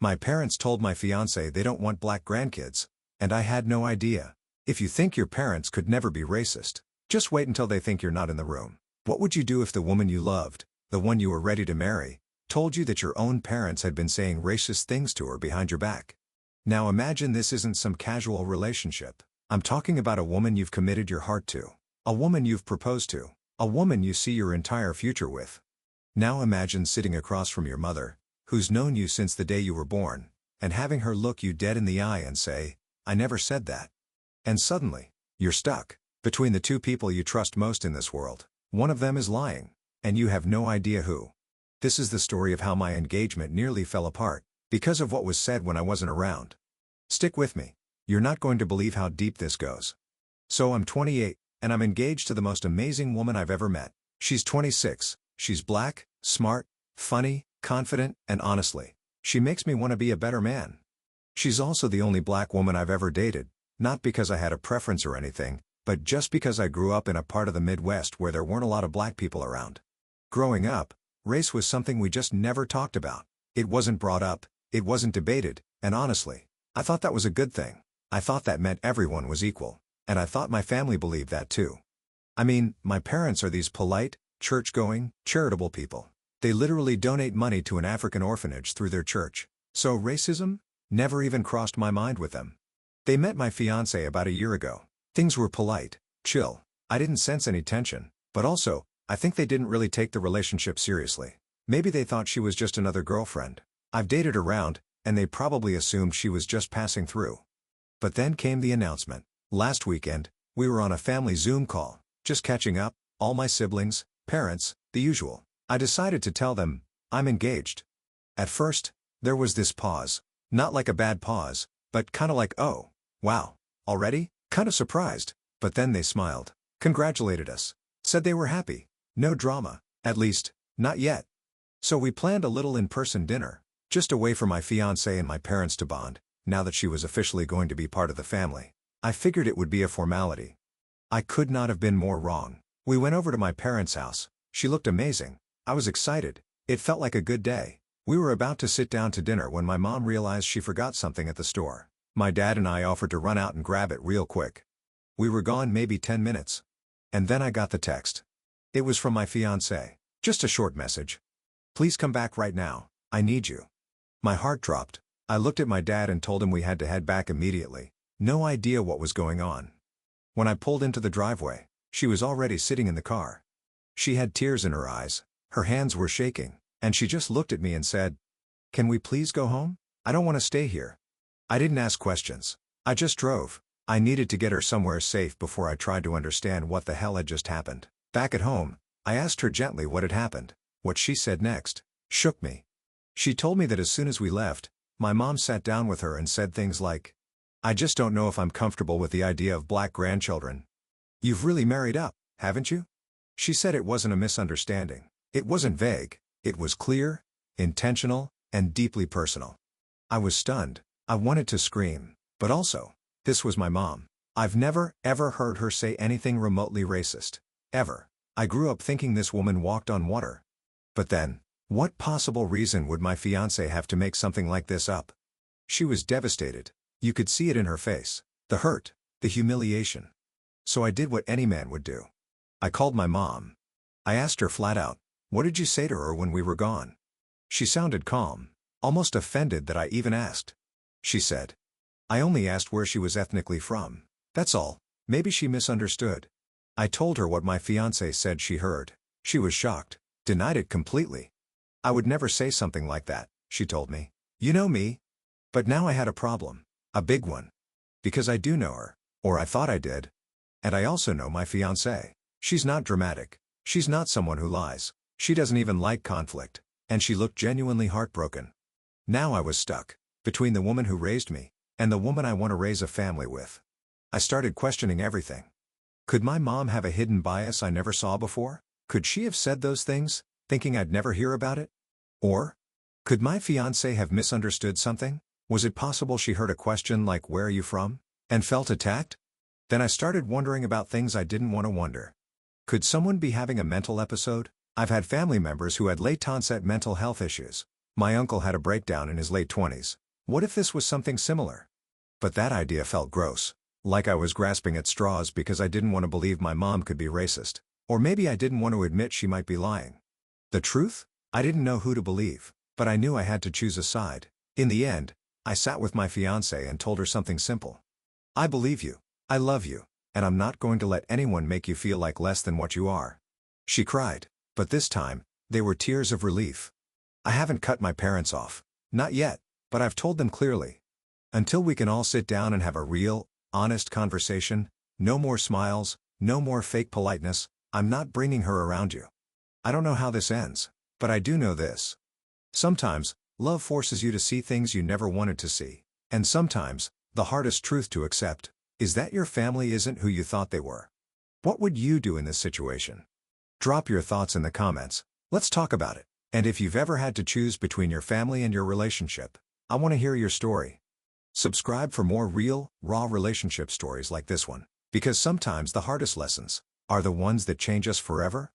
My parents told my fiancé they don't want black grandkids, and I had no idea. If you think your parents could never be racist, just wait until they think you're not in the room. What would you do if the woman you loved, the one you were ready to marry, told you that your own parents had been saying racist things to her behind your back? Now imagine this isn't some casual relationship. I'm talking about a woman you've committed your heart to. A woman you've proposed to. A woman you see your entire future with. Now imagine sitting across from your mother, who's known you since the day you were born, and having her look you dead in the eye and say, "I never said that." And suddenly, you're stuck between the two people you trust most in this world. One of them is lying, and you have no idea who. This is the story of how my engagement nearly fell apart, because of what was said when I wasn't around. Stick with me. You're not going to believe how deep this goes. So I'm 28, and I'm engaged to the most amazing woman I've ever met. She's 26, she's black, smart, funny, confident, and honestly, she makes me want to be a better man. She's also the only black woman I've ever dated, not because I had a preference or anything, but just because I grew up in a part of the Midwest where there weren't a lot of black people around. Growing up, race was something we just never talked about. It wasn't brought up, it wasn't debated, and honestly, I thought that was a good thing. I thought that meant everyone was equal, and I thought my family believed that too. I mean, my parents are these polite, church-going, charitable people. They literally donate money to an African orphanage through their church. So racism? Never even crossed my mind with them. They met my fiancé about a year ago. Things were polite, chill. I didn't sense any tension, but also, I think they didn't really take the relationship seriously. Maybe they thought she was just another girlfriend. I've dated around, and they probably assumed she was just passing through. But then came the announcement. Last weekend, we were on a family Zoom call, just catching up, all my siblings, parents, the usual. I decided to tell them, I'm engaged. At first, there was this pause. Not like a bad pause, but kinda like, oh, wow, already? Kinda surprised. But then they smiled, congratulated us, said they were happy. No drama, at least, not yet. So we planned a little in-person dinner, just a way for my fiancé and my parents to bond, now that she was officially going to be part of the family. I figured it would be a formality. I could not have been more wrong. We went over to my parents' house. She looked amazing. I was excited. It felt like a good day. We were about to sit down to dinner when my mom realized she forgot something at the store. My dad and I offered to run out and grab it real quick. We were gone maybe 10 minutes. And then I got the text. It was from my fiancé. Just a short message. Please come back right now. I need you. My heart dropped. I looked at my dad and told him we had to head back immediately. No idea what was going on. When I pulled into the driveway, she was already sitting in the car. She had tears in her eyes, her hands were shaking, and she just looked at me and said, "Can we please go home? I don't want to stay here." I didn't ask questions. I just drove. I needed to get her somewhere safe before I tried to understand what the hell had just happened. Back at home, I asked her gently what had happened. What she said next shook me. She told me that as soon as we left, my mom sat down with her and said things like, "I just don't know if I'm comfortable with the idea of black grandchildren. You've really married up, haven't you?" She said it wasn't a misunderstanding. It wasn't vague. It was clear, intentional, and deeply personal. I was stunned. I wanted to scream. But also, this was my mom. I've never, ever heard her say anything remotely racist. Ever. I grew up thinking this woman walked on water. But then, what possible reason would my fiancé have to make something like this up? She was devastated. You could see it in her face. The hurt. The humiliation. So I did what any man would do. I called my mom. I asked her flat out, "What did you say to her when we were gone?" She sounded calm, almost offended that I even asked. She said, "I only asked where she was ethnically from. That's all. Maybe she misunderstood." I told her what my fiancé said she heard. She was shocked, denied it completely. "I would never say something like that," she told me. "You know me." But now I had a problem. A big one. Because I do know her. Or I thought I did. And I also know my fiancé. She's not dramatic. She's not someone who lies. She doesn't even like conflict. And she looked genuinely heartbroken. Now I was stuck between the woman who raised me and the woman I want to raise a family with. I started questioning everything. Could my mom have a hidden bias I never saw before? Could she have said those things, thinking I'd never hear about it? Or could my fiancé have misunderstood something? Was it possible she heard a question like, "Where are you from?" and felt attacked? Then I started wondering about things I didn't want to wonder. Could someone be having a mental episode? I've had family members who had late onset mental health issues. My uncle had a breakdown in his late 20s. What if this was something similar? But that idea felt gross. Like I was grasping at straws because I didn't want to believe my mom could be racist. Or maybe I didn't want to admit she might be lying. The truth? I didn't know who to believe, but I knew I had to choose a side. In the end, I sat with my fiancé and told her something simple. I believe you. I love you. And I'm not going to let anyone make you feel like less than what you are. She cried, but this time, they were tears of relief. I haven't cut my parents off. Not yet, but I've told them clearly. Until we can all sit down and have a real, honest conversation, no more smiles, no more fake politeness, I'm not bringing her around you. I don't know how this ends, but I do know this. Sometimes, love forces you to see things you never wanted to see. And sometimes, the hardest truth to accept is that your family isn't who you thought they were. What would you do in this situation? Drop your thoughts in the comments. Let's talk about it. And if you've ever had to choose between your family and your relationship, I want to hear your story. Subscribe for more real, raw relationship stories like this one, because sometimes the hardest lessons are the ones that change us forever.